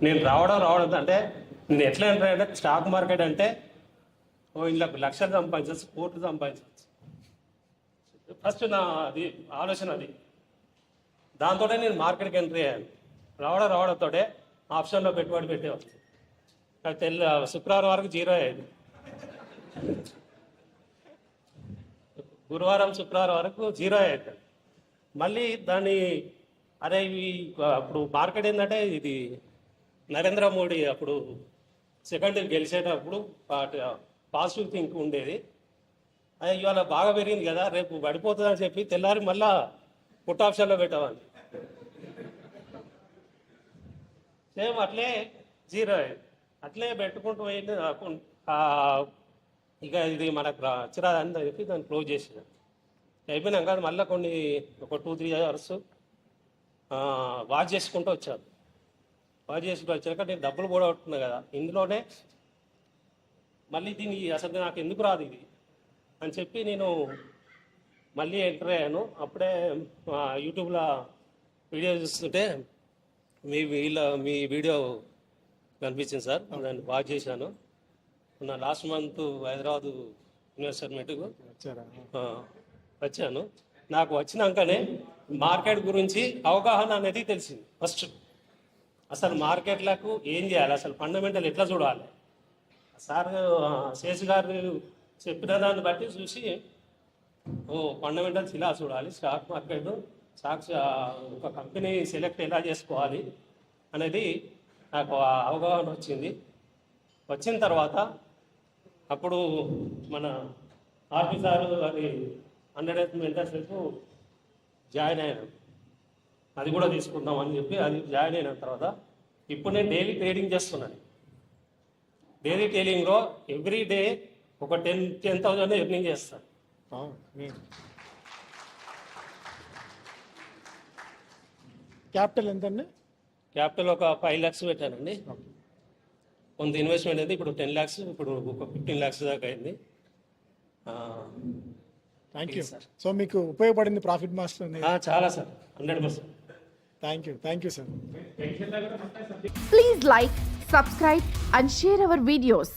నేను రావడం అంటే నేను ఎట్లా అంటే స్టాక్ మార్కెట్ అంటే ఇలా లక్షలు సంపాదించవచ్చు, కోట్లు సంపాదించవచ్చు. ఫస్ట్ నా అది ఆలోచన అది. దాంతో నేను మార్కెట్కి ఎంట్రీ అయ్యాను. రావడంతో ఆప్షన్లో పెట్టుబడి పెట్టేవాళ్ళు. శుక్రవారం వరకు 0 అయ్యేది. గురువారం శుక్రవారం వరకు 0 అయ్యేది. మళ్ళీ దాన్ని అరే అప్పుడు మార్కెట్ ఏంటంటే ఇది నరేంద్ర మోడీ అప్పుడు సెకండ్ గెలిచేటప్పుడు పాజిటివ్ థింక్ ఉండేది. అది ఇవాళ బాగా పెరిగింది కదా, రేపు పడిపోతుందని చెప్పి తెల్లారి మళ్ళా పుట్ ఆప్షన్లో పెట్టేవాడిని. సేమ్ అట్లే 0 అయ్యేది. అట్లే పెట్టుకుంటూ పోయింది. ఇక ఇది మనకు చిరాదని చెప్పి దాన్ని క్లోజ్ చేసిన. అయిపోయినాక మళ్ళీ ఒక 2-3 అవర్స్ వాచ్ చేసుకుంటూ వచ్చాను. వాచ్ చేసుకుంటూ వచ్చాక నేను డబ్బులు పోగొట్టుకున్నా కదా, ఇందులోనే మళ్ళీ దీన్ని అసలు నాకు ఎందుకు రాదు ఇది అని చెప్పి నేను మళ్ళీ ఎంటర్ అయ్యాను. అప్పుడే యూట్యూబ్లో వీడియో చూస్తుంటే మీ వీడియో కనిపించింది సార్. దాన్ని వాచ్ చేశాను. నా లాస్ట్ మంత్ హైదరాబాద్ ఇన్వెస్ట్మెంట్కు వచ్చాను. నాకు వచ్చినాకనే మార్కెట్ గురించి అవగాహన అనేది తెలిసింది. ఫస్ట్ అసలు మార్కెట్లకు ఏం చేయాలి, అసలు ఫండమెంటల్ ఎట్లా చూడాలి. సార్ శేష్ గారు చెప్పిన దాన్ని బట్టి చూసి ఫండమెంటల్స్ ఇలా చూడాలి, స్టాక్ మార్కెట్ ఒక కంపెనీ సెలెక్ట్ ఎలా చేసుకోవాలి అనేది నాకు అవగాహన వచ్చింది. వచ్చిన తర్వాత అప్పుడు మన ఆర్పి సార్ అది 100 మెంటర్షిప్ జాయిన్ అయ్యాను. అది కూడా తీసుకుందామని చెప్పి అది జాయిన్ అయిన తర్వాత ఇప్పుడు నేను డైలీ ట్రేడింగ్ చేస్తున్నాను. డైలీ ట్రేడింగ్లో ఎవ్రీ డే ఒక 10,000 ఎర్నింగ్ చేస్తాను. క్యాపిటల్ ఎంత అండి? క్యాపిటల్ ఒక 5 lakhs పెట్టానండి. కొంత ఇన్వెస్ట్మెంట్ అయితే ఇప్పుడు 10 lakhs, ఇప్పుడు ఒక 15 lakhs దాకా అయింది. Thank you sir. సో మీకు ఉపయోగపడింది ప్రాఫిట్ మాస్టర్ అనేది? చాలా sir, 100%. Thank you sir. Please like, subscribe and share our videos.